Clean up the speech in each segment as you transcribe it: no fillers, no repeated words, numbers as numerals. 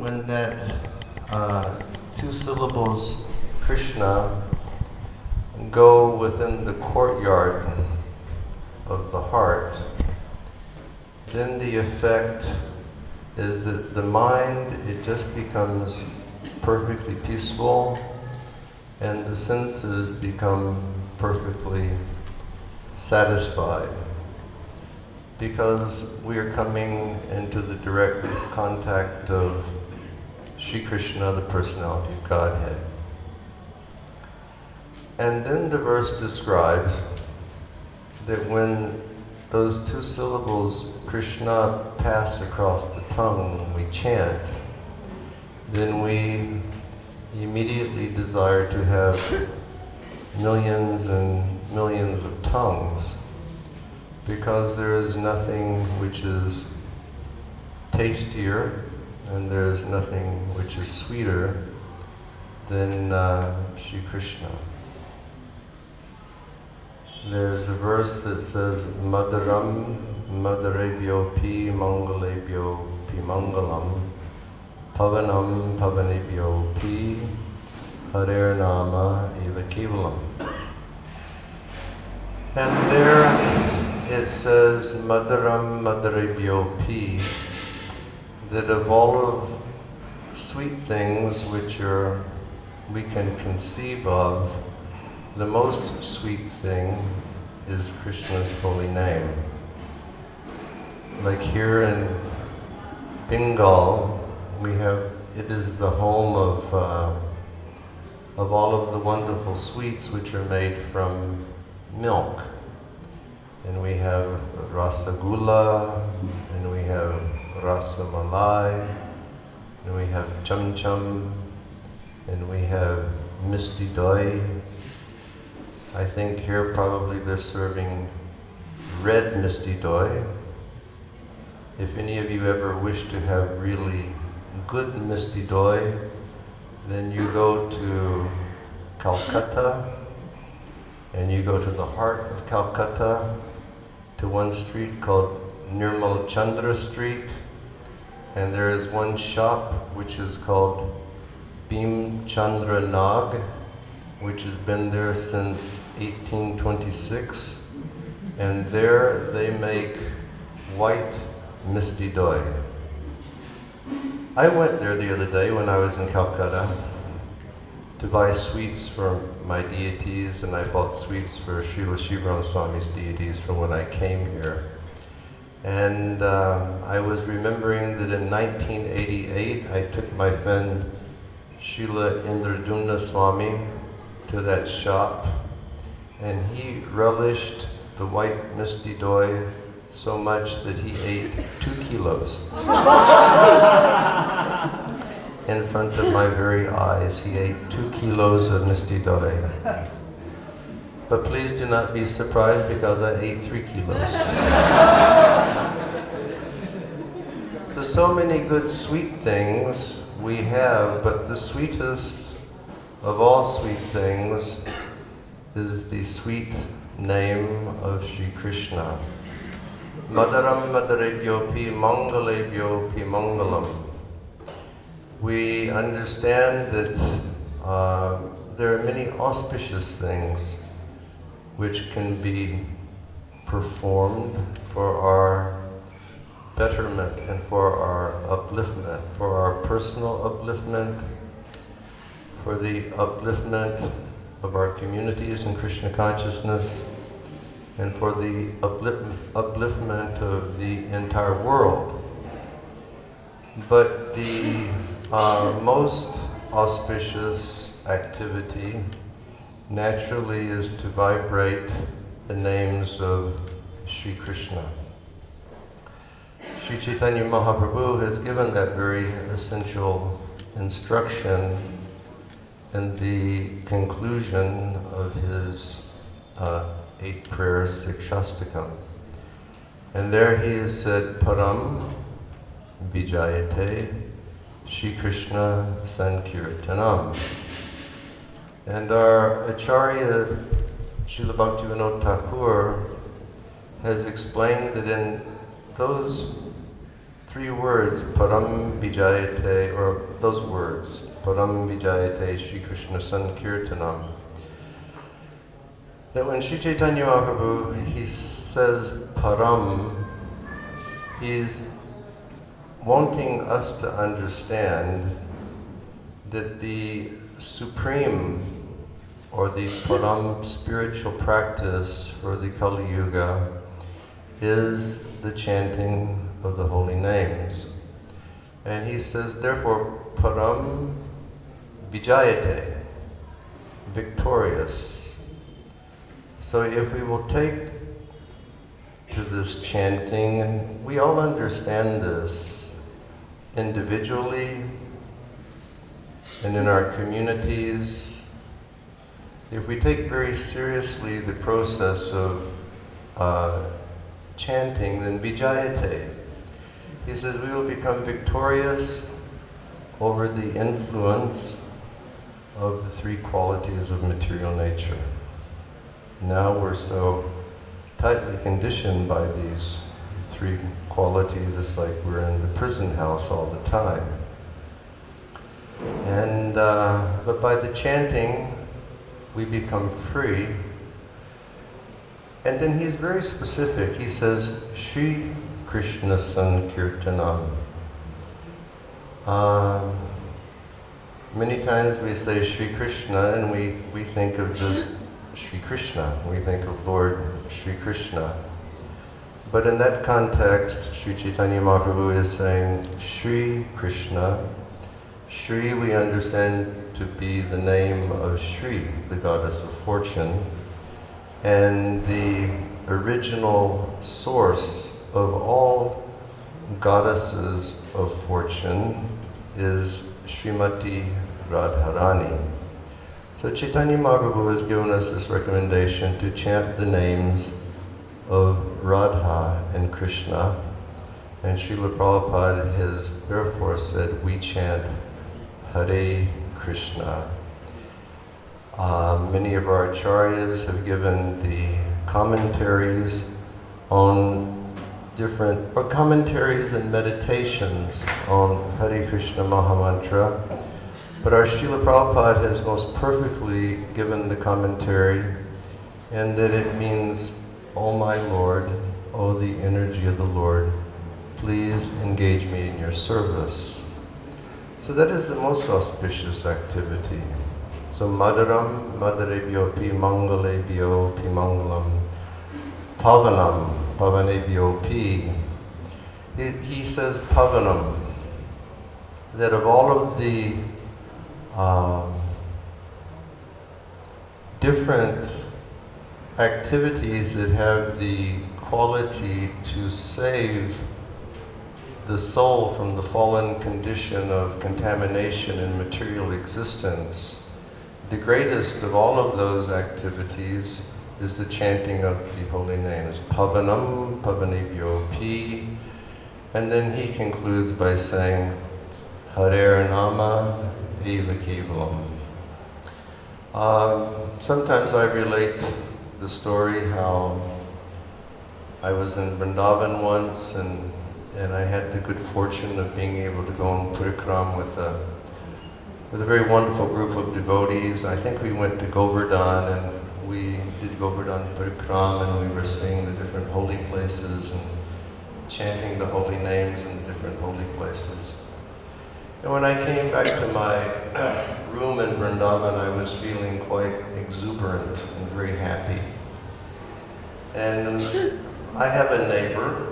when that two syllables Krishna go within the courtyard of the heart, then the effect is that the mind, it just becomes perfectly peaceful, and the senses become perfectly satisfied, because we are coming into the direct contact of Shri Krishna, the personality of Godhead. And then the verse describes that when those two syllables Krishna pass across the tongue when we chant, then we immediately desire to have millions and millions of tongues, because there is nothing which is tastier and there is nothing which is sweeter than Shri Krishna. There's a verse that says, Madaram Madarebhyo pi Mangalebhyo pi Mangalam Pavanam Pavanebhyo pi Harer Nama Eva Kevalam. And there it says, Madaram Madarebhyo pi, that of all of sweet things which we can conceive of, the most sweet thing is Krishna's holy name. Like here in Bengal, it is the home of all of the wonderful sweets which are made from milk. And we have rasagula, and we have rasamalai, and we have cham cham, and we have misti doi. I think here probably they're serving red misti doi. If any of you ever wish to have really good misti doi, then you go to Calcutta, and you go to the heart of Calcutta, to one street called Nirmal Chandra Street, and there is one shop which is called Bhim Chandra Nag, which has been there since 1826, and there they make white misti doi. I went there the other day when I was in Calcutta to buy sweets for my deities, and I bought sweets for Srila Shivaram Swami's deities from when I came here. And I was remembering that in 1988 I took my friend Srila Indradumna Swami to that shop, and he relished the white misti doi so much that he ate 2 kilos. In front of my very eyes, he ate 2 kilos of misti doi. But please do not be surprised, because I ate 3 kilos. So many good sweet things we have, but the sweetest of all sweet things is the sweet name of Shri Krishna. Madaram Madarebhyo pi Mangalebhyo pi Mangalam. We understand that there are many auspicious things which can be performed for our betterment and for our upliftment, for our personal upliftment, for the upliftment of our communities in Krishna consciousness, and for the upliftment of the entire world. But the most auspicious activity naturally is to vibrate the names of Shri Krishna. Sri Chaitanya Mahaprabhu has given that very essential instruction in the conclusion of his 8 prayers, Sikshastakam. And there he has said, Param Vijayate Shri Krishna Sankirtanam. And our Acharya, Srila Bhaktivinoda Thakur, has explained that in those three words, Param Vijayate, or those words, Param Vijayate Shri Krishna Sankirtanam. That when Sri Chaitanya Mahaprabhu, he says Param, he's wanting us to understand that the supreme or the Param spiritual practice for the Kali Yuga is the chanting of the holy names. And he says, therefore, Param Vijayate, victorious. So if we will take to this chanting, and we all understand this individually and in our communities, if we take very seriously the process of chanting, then Vijayate, he says we will become victorious over the influence of the three qualities of material nature. Now we're so tightly conditioned by these three qualities, it's like we're in the prison house all the time. And but by the chanting, we become free. And then he's very specific. He says, Shri Krishna Sankirtanam. Many times we say Shri Krishna and we think of just Shri Krishna. We think of Lord Shri Krishna. But in that context, Sri Chaitanya Mahaprabhu is saying Shri Krishna. Shri we understand to be the name of Shri, the goddess of fortune. And the original source of all goddesses of fortune is Srimati Radharani. So Chaitanya Mahaprabhu has given us this recommendation to chant the names of Radha and Krishna. And Srila Prabhupada has therefore said we chant Hare Krishna. Many of our acharyas have given the commentaries on different, or commentaries and meditations on Hare Krishna Mahamantra. But our Srila Prabhupada has most perfectly given the commentary, and that it means, O my Lord, O the energy of the Lord, please engage me in your service. So that is the most auspicious activity. So Madaram, Madarebhyo pi Mangalebhyo pi Mangalam, Pavanam, Pavanebhyo pi. He says Pavanam, that of all of the different activities that have the quality to save the soul from the fallen condition of contamination in material existence, the greatest of all of those activities is the chanting of the holy names, Pavanam, Pavanebhyo pi. And then he concludes by saying, Hare Nama Eva Kevalam. Sometimes I relate the story how I was in Vrindavan once and I had the good fortune of being able to go on parikram with a very wonderful group of devotees. I think we went to Govardhan and we did Govardhan parikram and we were seeing the different holy places and chanting the holy names in different holy places. And when I came back to my room in Vrindavan, I was feeling quite exuberant and very happy. And I have a neighbor.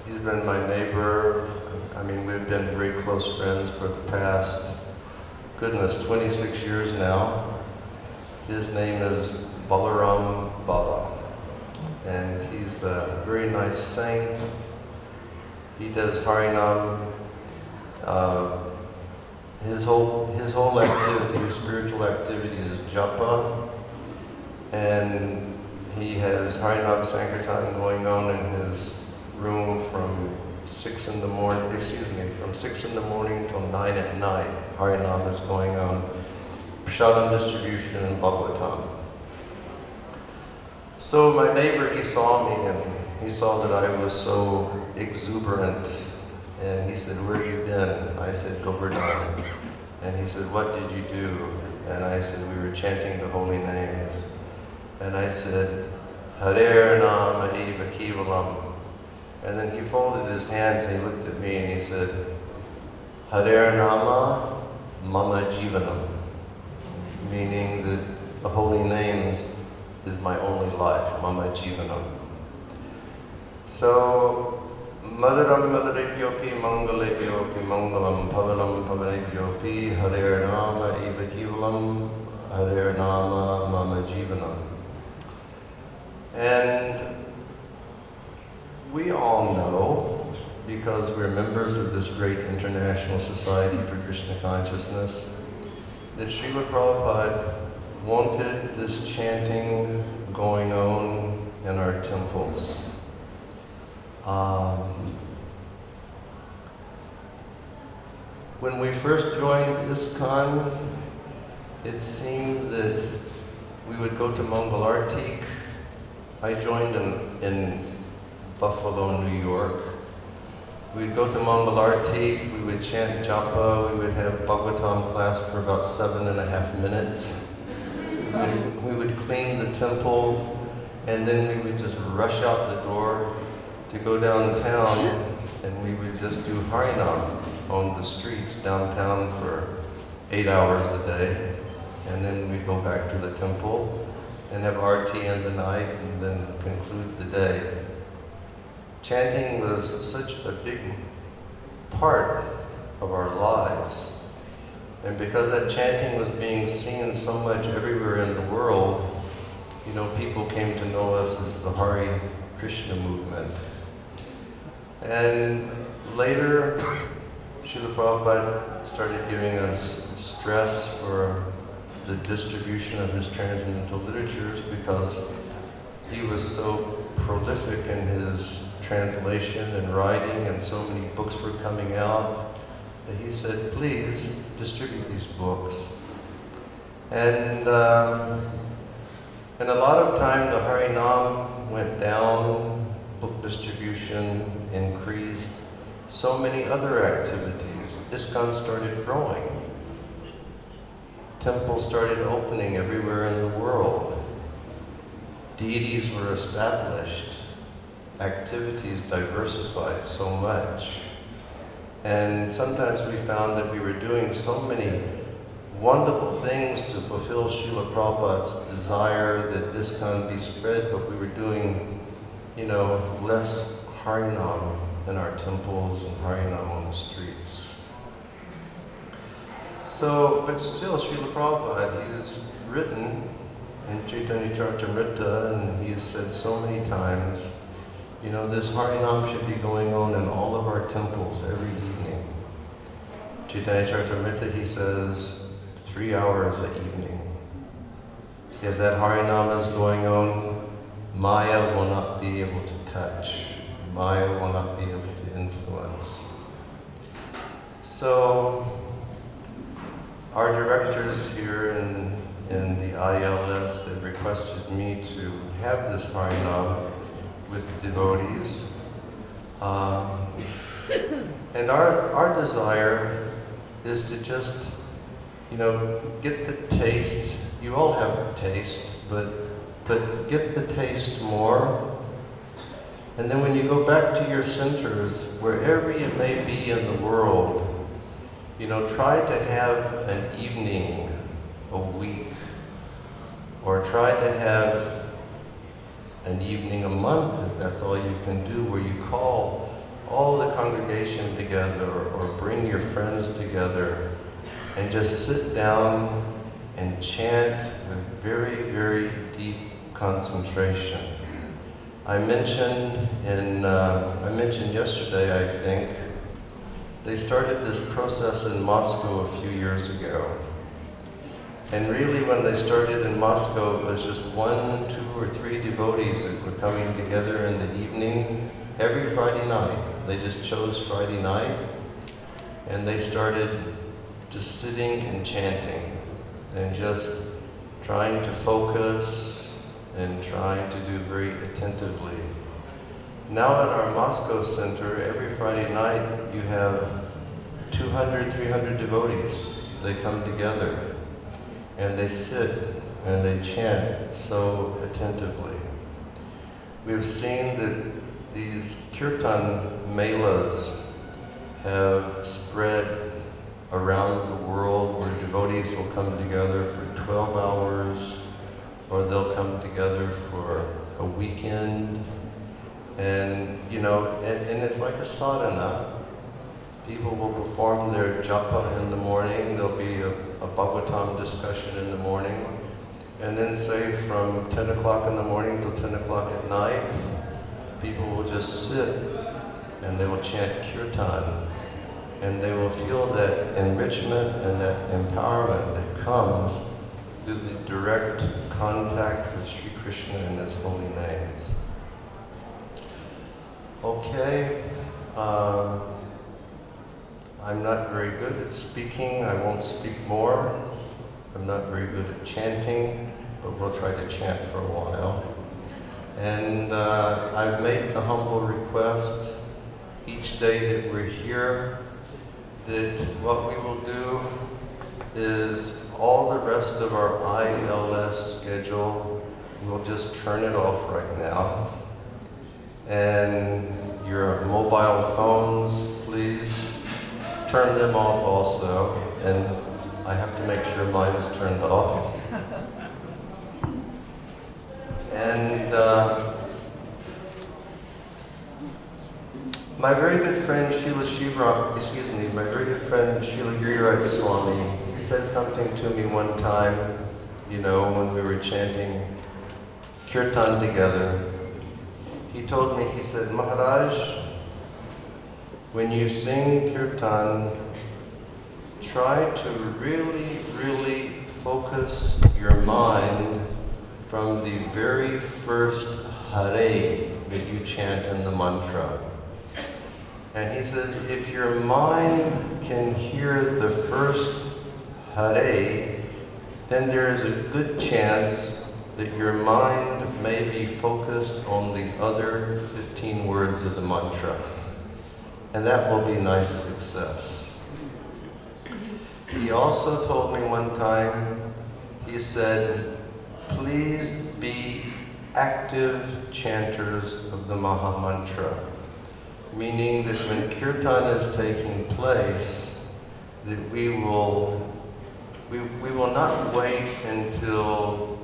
He's been my neighbor. I mean, we've been very close friends for the past, 26 years now. His name is Balaram Baba. And he's a very nice saint. He does Harinam. His whole activity, his spiritual activity is japa, and he has Harinam Sankirtan going on in his room from 6 in the morning till 9 at night. Harinam is going on, Prasadam distribution and Bhagavatam. So my neighbor, he saw me and he saw that I was so exuberant And he said, where have you been? I said, Govardhan. And he said, what did you do? And I said, we were chanting the holy names. And I said, Hare Nama Eva Kevalam. And then he folded his hands and he looked at me and he said, Hare Nama Mama Jivanam. Meaning that the holy names is my only life, Mama Jivanam. So, Madaram Madaribhyopi Mangalibhyopi Mangalam Pavanam Pavanibhyopi Hare Nama Eva Kevalam Hare Nama Mama Jivanam. And we all know, because we're members of this great international society for Krishna consciousness, that Srila Prabhupada wanted this chanting going on in our temples. When we first joined Iskcon, it seemed that we would go to Mangal Artik. I joined in Buffalo, New York. We'd go to Mangal Artik, we would chant japa, we would have Bhagavatam class for about 7.5 minutes. We would clean the temple, and then we would just rush out the door to go downtown, and we would just do Harinam on the streets downtown for 8 hours a day. And then we'd go back to the temple and have arti in the night and then conclude the day. Chanting was such a big part of our lives. And because that chanting was being seen so much everywhere in the world, you know, people came to know us as the Hare Krishna movement. And later, Srila Prabhupada started giving us stress for the distribution of his transcendental literatures because he was so prolific in his translation and writing, and so many books were coming out that he said, please distribute these books. And a lot of time the Harinam went down, book distribution increased, so many other activities. Iskcon started growing. Temples started opening everywhere in the world. Deities were established. Activities diversified so much. And sometimes we found that we were doing so many wonderful things to fulfill Srila Prabhupada's desire that this can be spread, but we were doing, you know, less Harinam in our temples and Harinam on the streets. So, but still, Srila Prabhupada, he has written in Chaitanya Charitamrita, and he has said so many times, you know, this Harinam should be going on in all of our temples every evening. Chaitanya Charitamrita, he says, 3 hours a evening. If that Harinam is going on, Maya will not be able to touch. Maya will not be able to influence. So, our directors here in the ILS, they requested me to have this Harinam with the devotees. And our desire is to just, you know, get the taste. You all have a taste, but get the taste more. And then when you go back to your centers, wherever you may be in the world, you know, try to have an evening a week, or try to have an evening a month, if that's all you can do, where you call all the congregation together, or bring your friends together, and just sit down and chant with very, very deep concentration. I mentioned yesterday, I think, they started this process in Moscow a few years ago. And really when they started in Moscow, it was just 1, 2, or 3 devotees that were coming together in the evening every Friday night. They just chose Friday night, and they started just sitting and chanting, and just trying to focus, and trying to do very attentively. Now at our Moscow center, every Friday night, you have 200, 300 devotees. They come together and they sit and they chant so attentively. We've seen that these Kirtan melas have spread around the world where devotees will come together for 12 hours or they'll come together for a weekend. And, and it's like a sadhana. People will perform their japa in the morning. There'll be a Bhagavatam discussion in the morning. And then say from 10 o'clock in the morning till 10 o'clock at night, people will just sit and they will chant Kirtan. And they will feel that enrichment and that empowerment that comes through the direct contact with Sri Krishna and His holy names. Okay, I'm not very good at speaking. I won't speak more. I'm not very good at chanting, but we'll try to chant for a while. And I've made the humble request each day that we're here that what we will do is all the rest of our ILS schedule, we'll just turn it off right now. And your mobile phones, please turn them off also. And I have to make sure mine is turned off. And my very good friend my very good friend Srila Giriraj Swami, he said something to me one time, when we were chanting Kirtan together. He told me, he said, Maharaj, when you sing Kirtan, try to really, really focus your mind from the very first Hare that you chant in the mantra. And he says, if your mind can hear the first Hare, then there is a good chance that your mind may be focused on the other 15 words of the mantra. And that will be nice success. He also told me one time, he said, please be active chanters of the Maha Mantra. Meaning that when Kirtan is taking place, that we will not wait until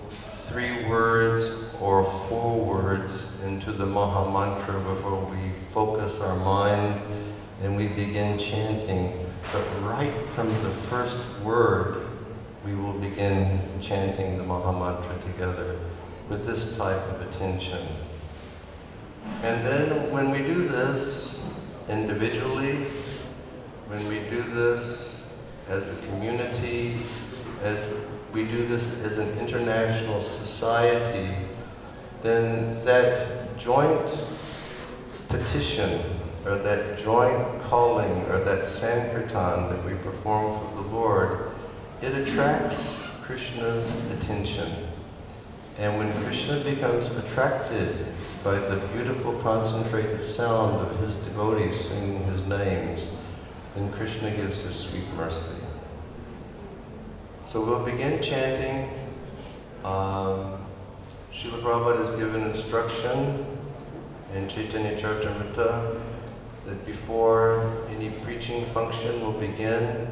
3 words or 4 words into the Maha Mantra before we focus our mind and we begin chanting. But right from the first word, we will begin chanting the Maha Mantra together with this type of attention. And then when we do this individually, when we do this as a community, as we do this as an international society, then that joint petition, or that joint calling, or that Sankirtan that we perform for the Lord, it attracts Krishna's attention. And when Krishna becomes attracted by the beautiful concentrated sound of His devotees singing His names, then Krishna gives His sweet mercy. So we'll begin chanting. Srila Prabhupada has given instruction in Chaitanya Charitamrita that before any preaching function will begin,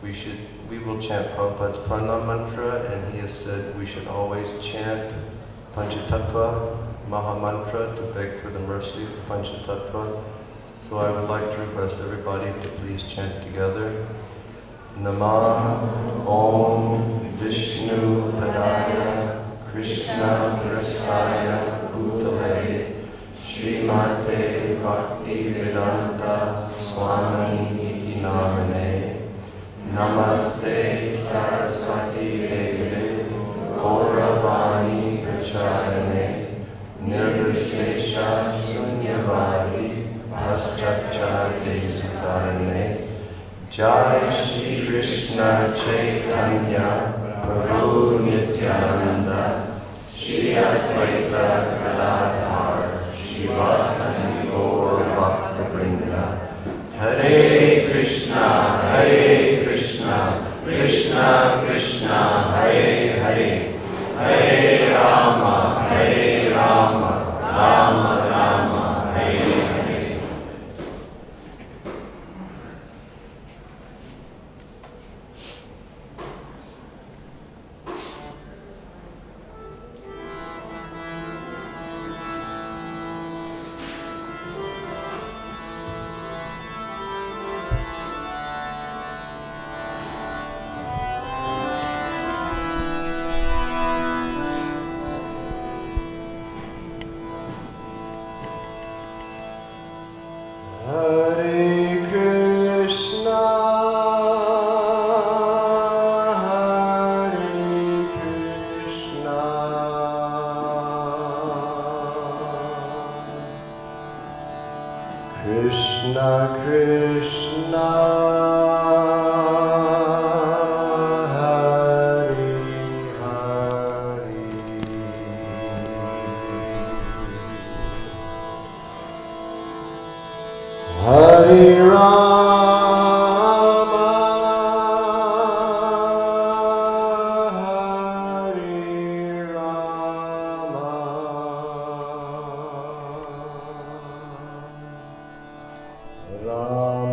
we will chant Prabhupada's Pranam mantra, and he has said we should always chant Panchatattva Maha Mantra to beg for the mercy of Panchatattva. So I would like to request everybody to please chant together. Namah Om Vishnu Padaya Krishna Prasthaya Bhutale Srimate Bhakti Vedanta Swami Iti Namane Namaste Saraswati Devi Gauravani Pracharane Nirvisesha Sunyavadi Paschatcha Desukarane Jai Shri Krishna Chaitanya Prabhu Nityananda Shri Advaita Gadadhar Shivasani Gaur Bhakta Vrinda. Hare Krishna, Hare Krishna, Krishna Krishna, Hare Hare, Hare Rama, Rama Rama, Hare Hare. Hare Krishna, Hare Krishna, Krishna Krishna, Hare Hare, Hare Rama, Hare Rama, Rama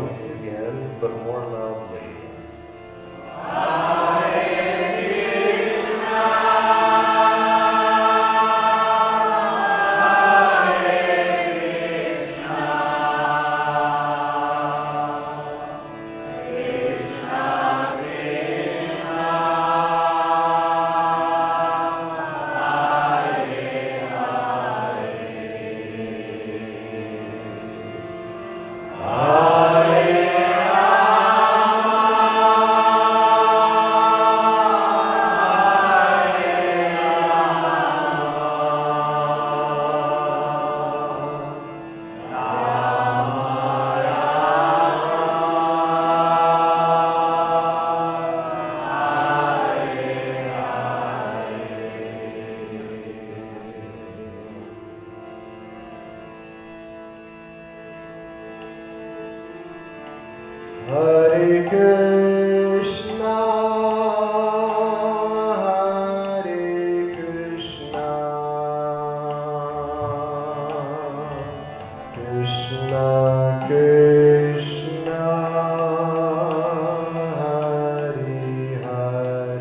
voice again, but more loudly. Hare Krishna, Hare Krishna, Krishna Krishna, Hare Hare,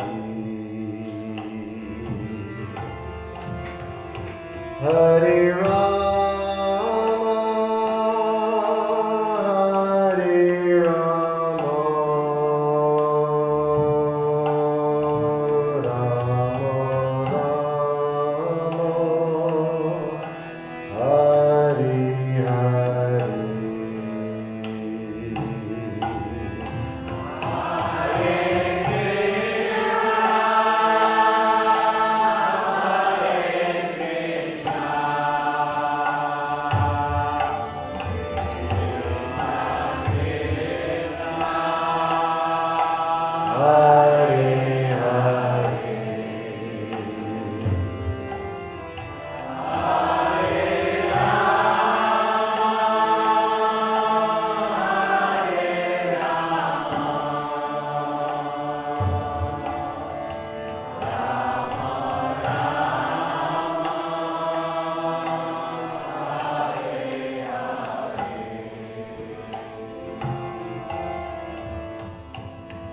Hare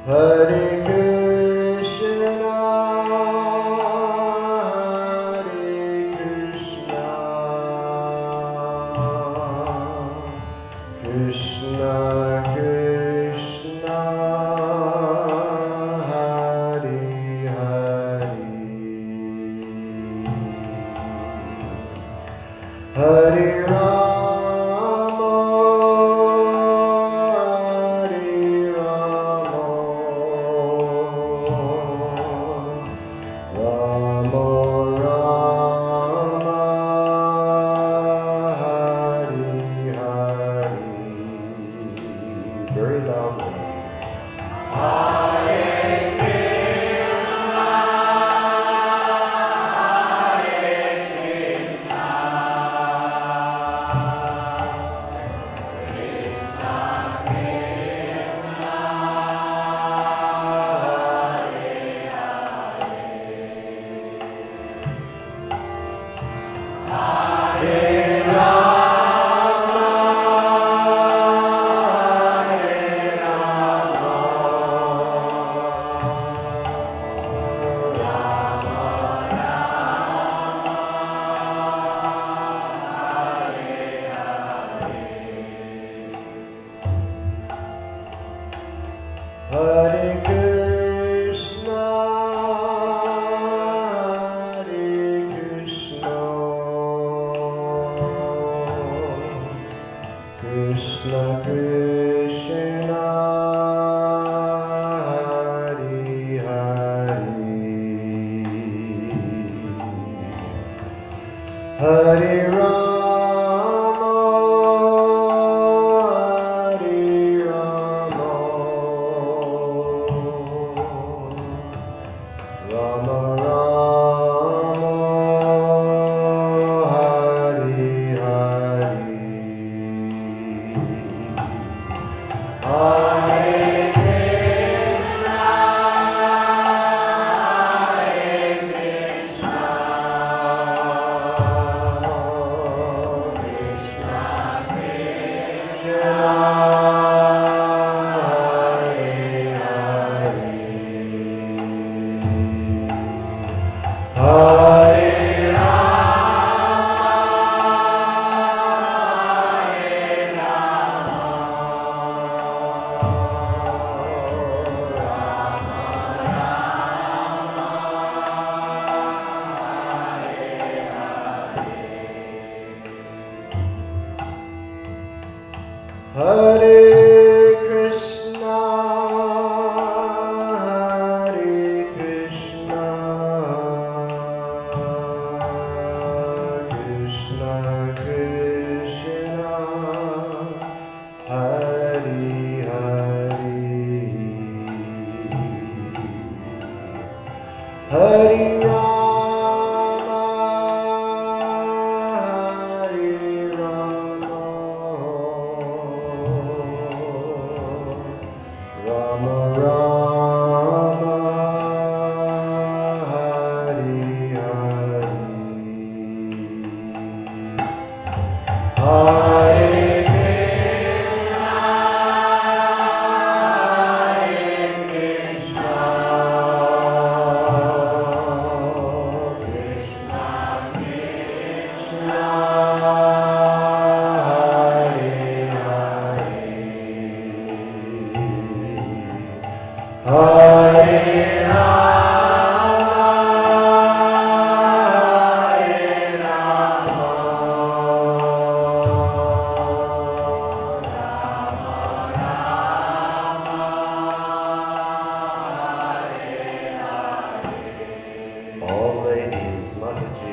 Hare Krishna, Krishna Krishna, Hare Hare, Hare Rama, Rama Rama, Hare Hare, very loudly. Hare Krishna, Hare Krishna, Krishna Krishna, Hare Hare, Hare Rama, Hare Rama, Rama Rama, Hare Hare. Hare Krishna, Hare Krishna, Krishna Krishna, Hare Hare, Hare Rama, Hare Rama, Rama Rama, Hare Hare, Hare all ladies, Mataji.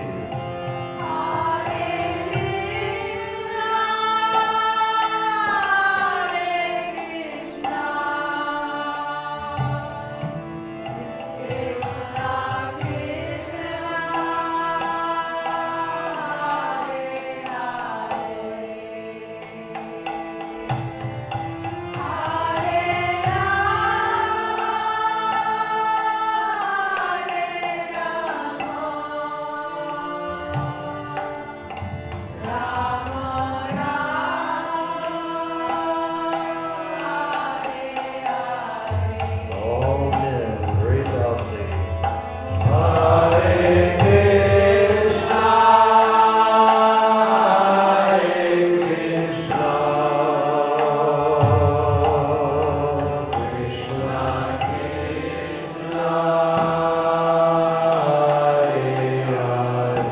All men, very loudly. Hare Krishna, Hare Krishna, Krishna Krishna, Hare Hare,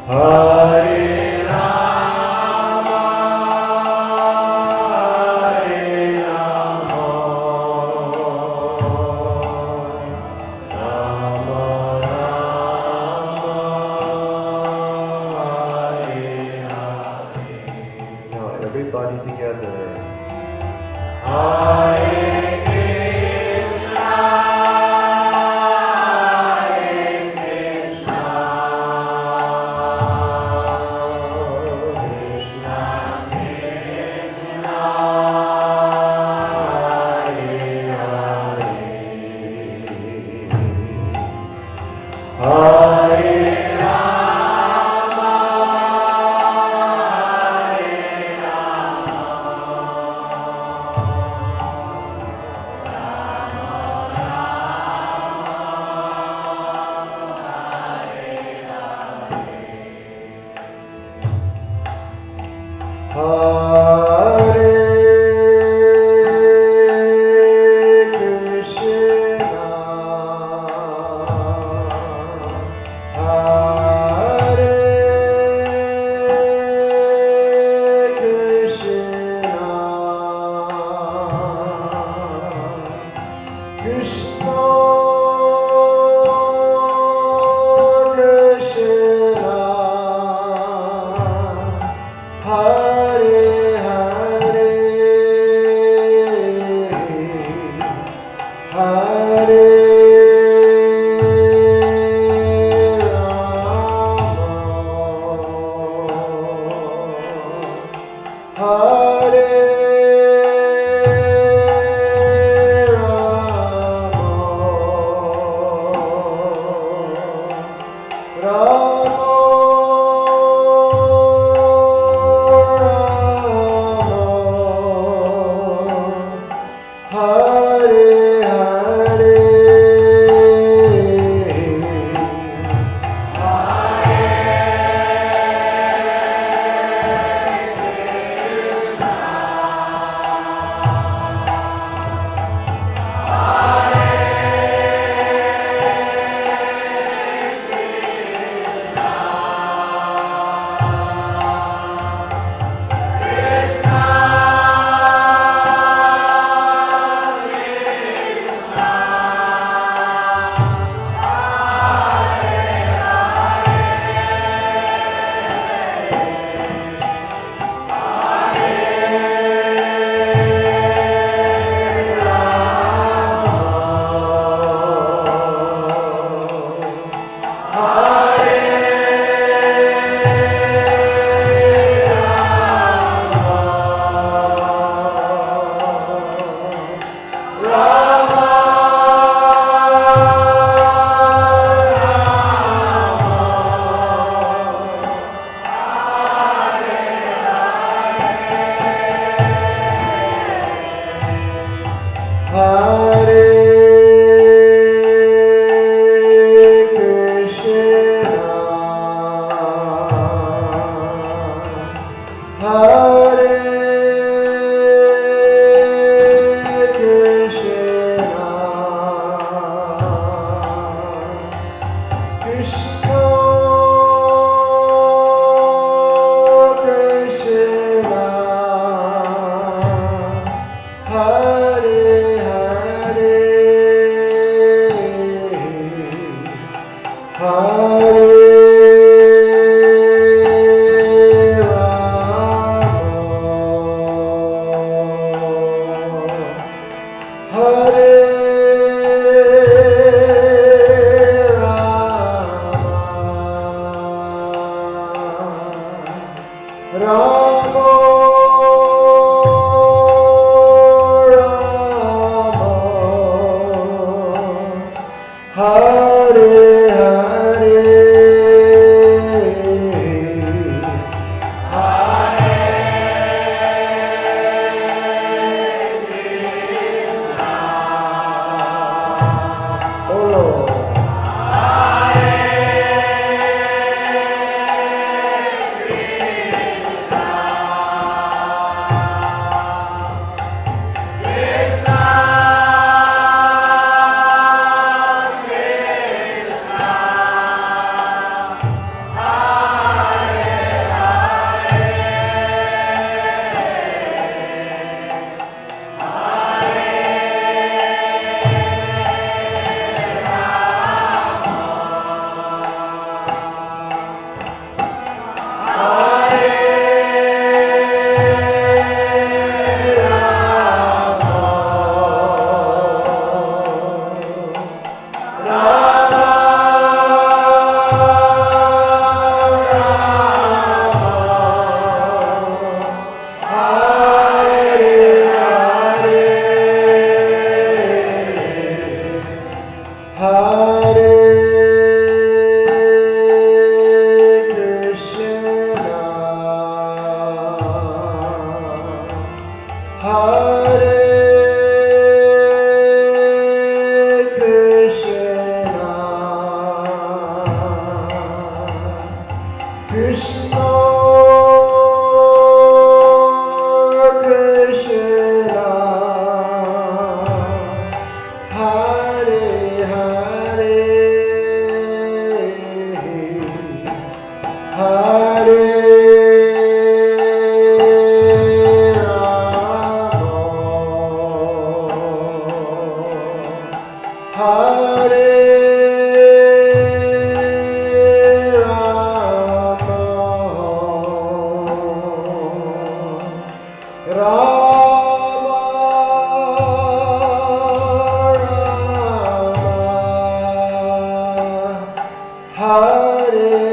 Hare Rama, Hare Rama, Rama Rama, Hare Hare. Now everybody together. Hare Krishna, Hare Krishna, Krishna Krishna, Hare Hare, Hare Rama, Hare Rama, Hare Krishna, Hare Krishna, Krishna Krishna, Hare Hare. Hare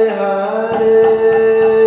Hare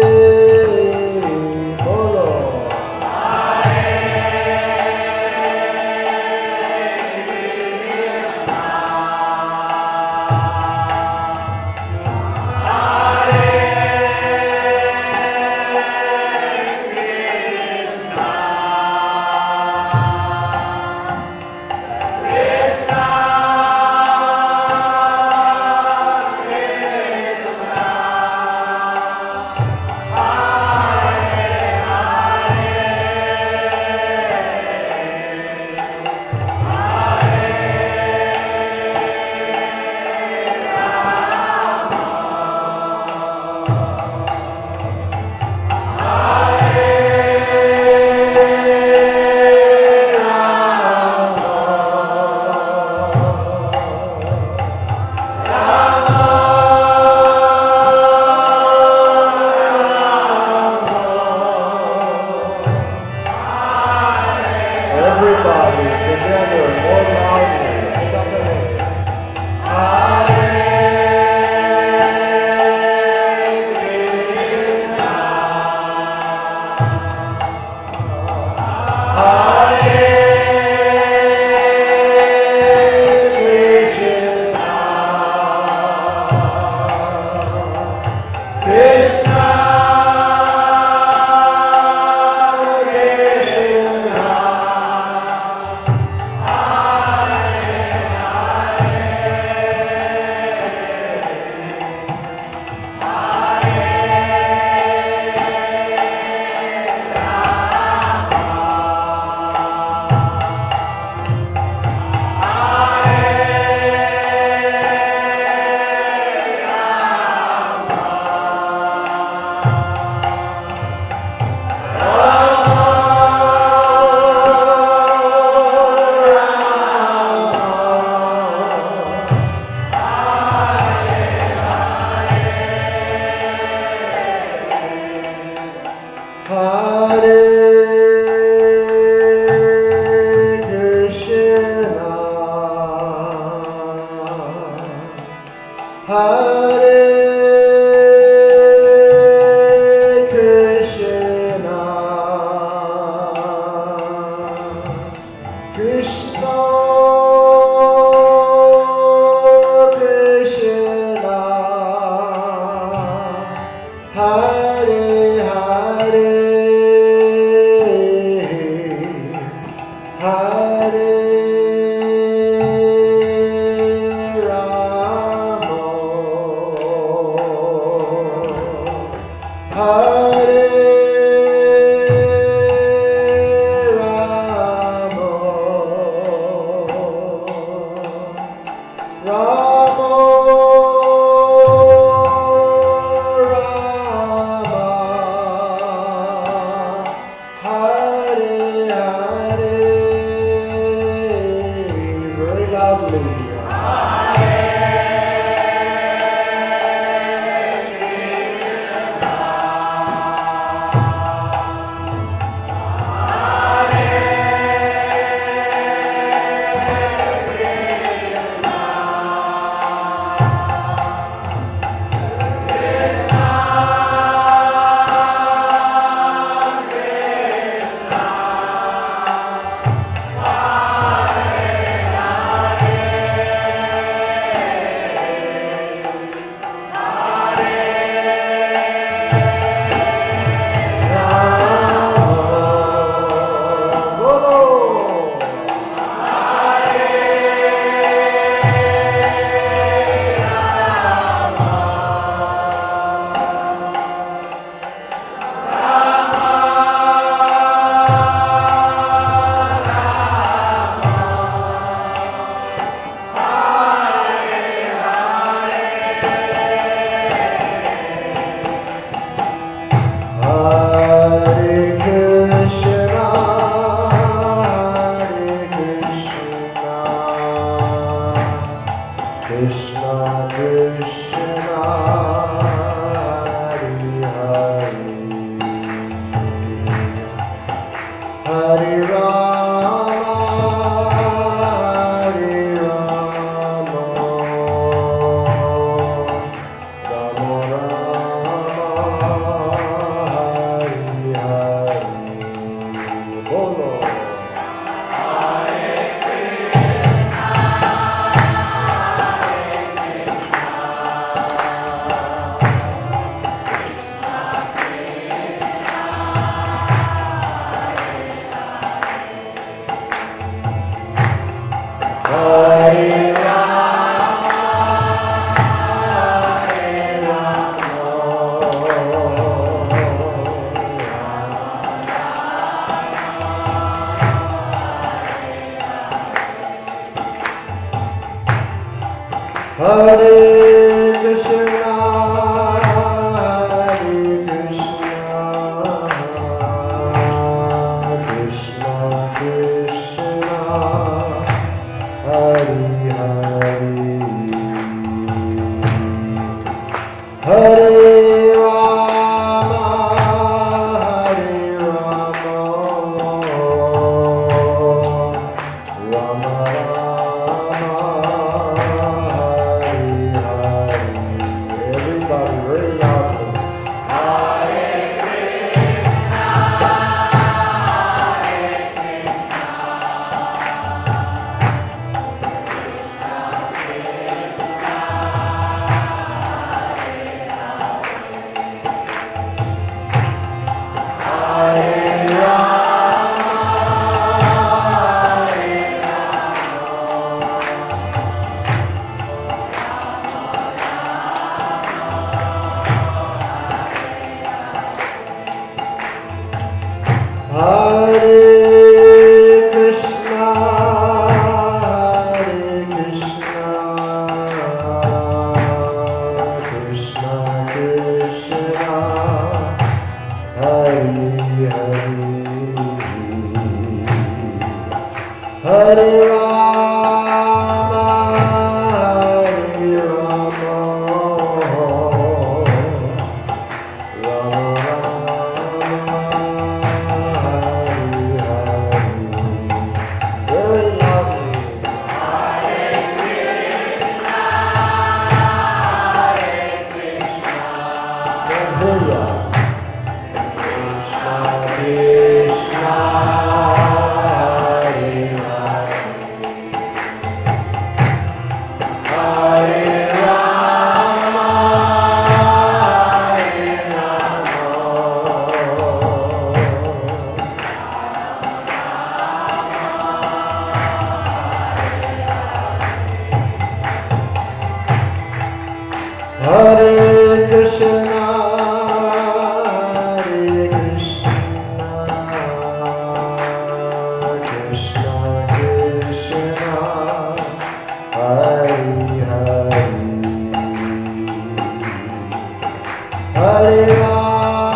Hare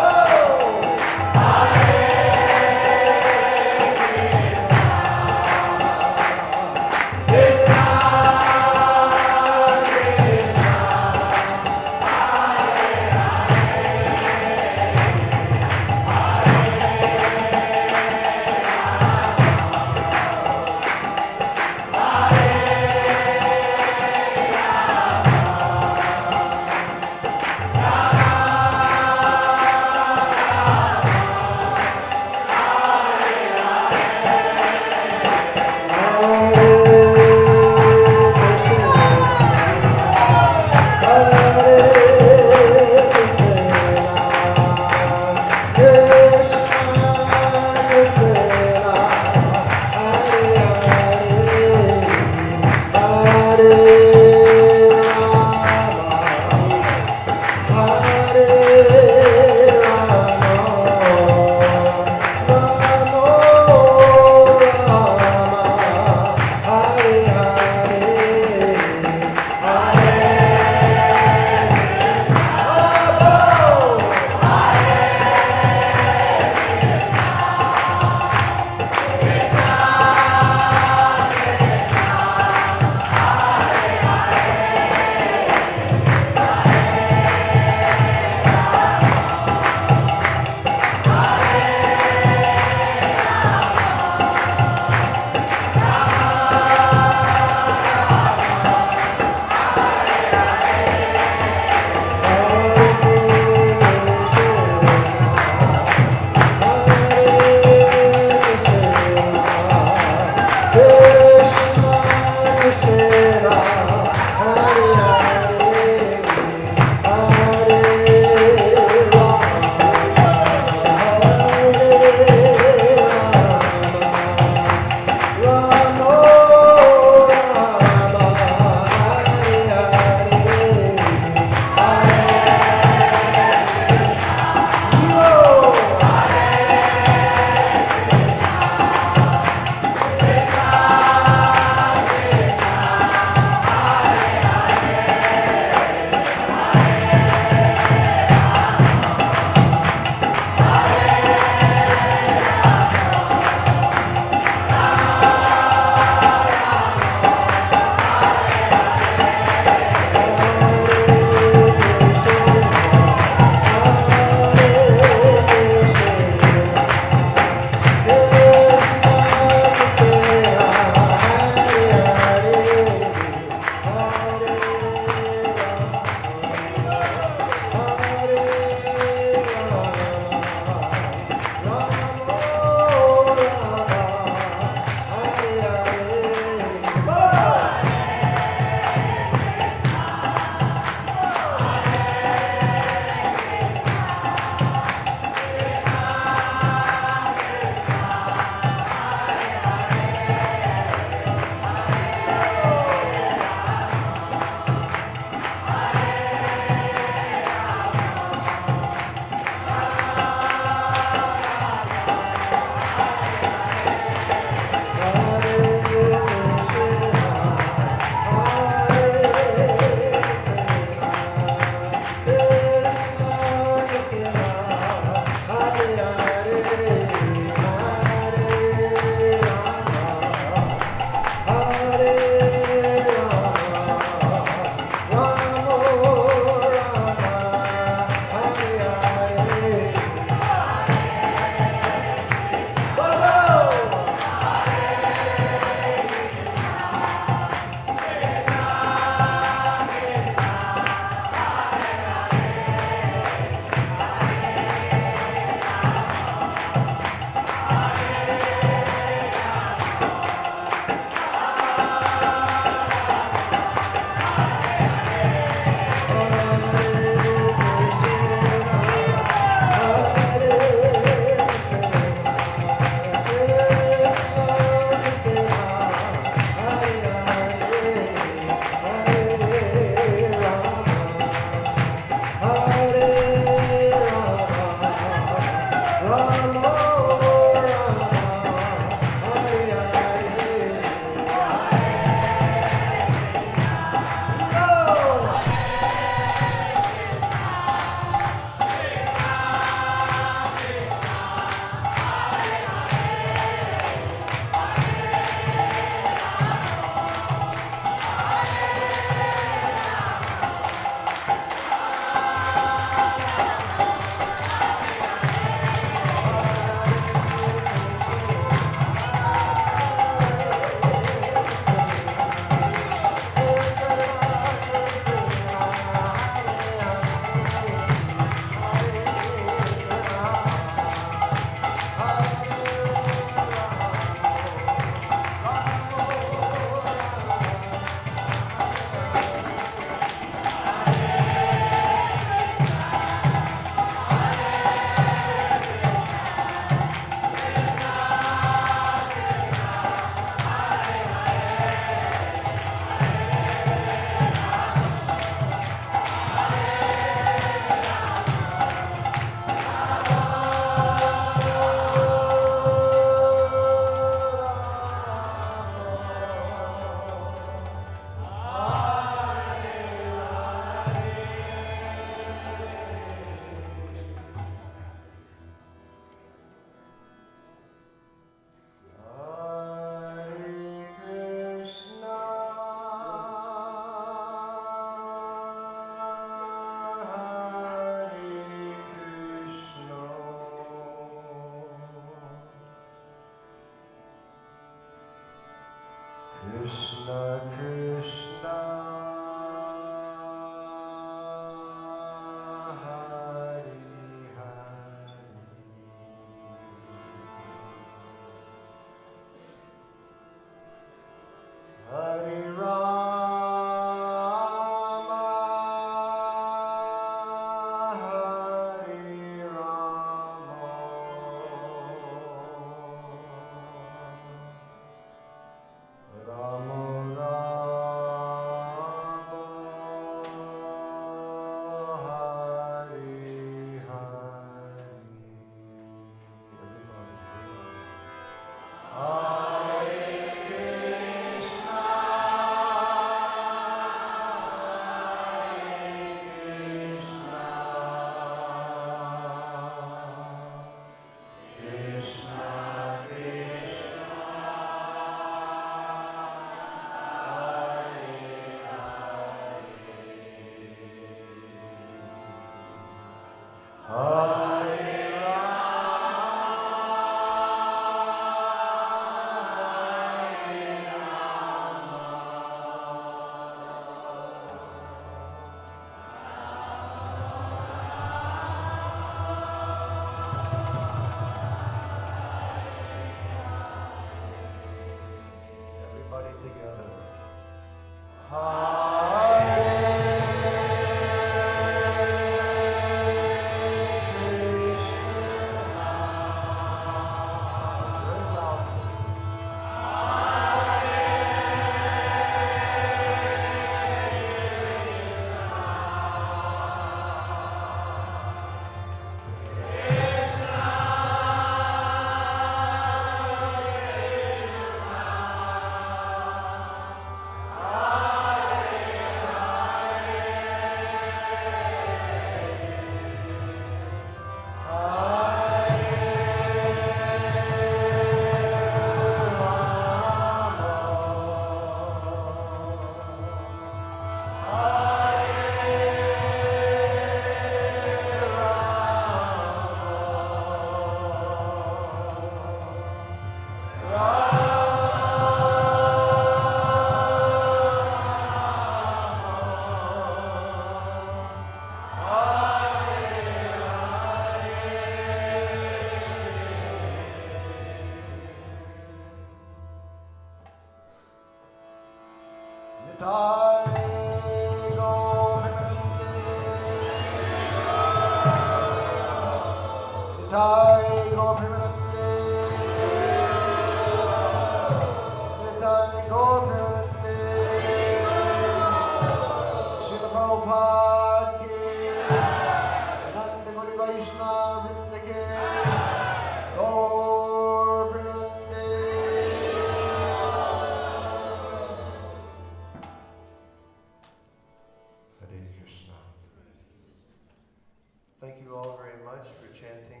Thank you all very much for chanting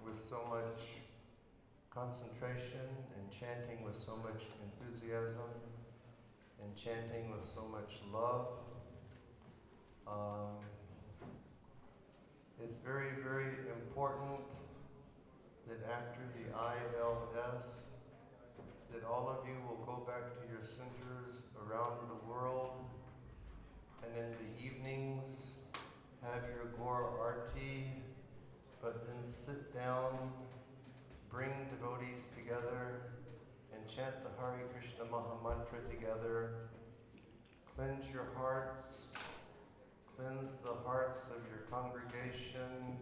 with so much concentration and chanting with so much enthusiasm and chanting with so much love. It's very, very important that after the ILS, that all of you will go back to your centers around the world, and in the evenings have your Gaur Arti, but then sit down, bring devotees together, and chant the Hare Krishna Maha Mantra together. Cleanse your hearts, cleanse the hearts of your congregation,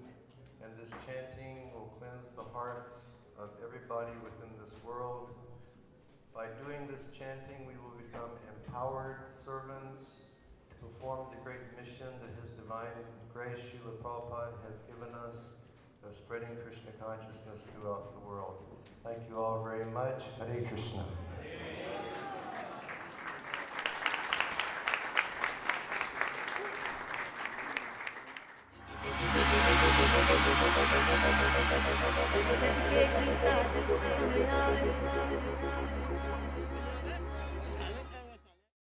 and this chanting will cleanse the hearts of everybody within this world. By doing this chanting, we will become empowered servants to perform the great mission that His Divine Grace, Srila Prabhupada, has given us of spreading Krishna consciousness throughout the world. Thank you all very much. Hare Krishna. Kirtan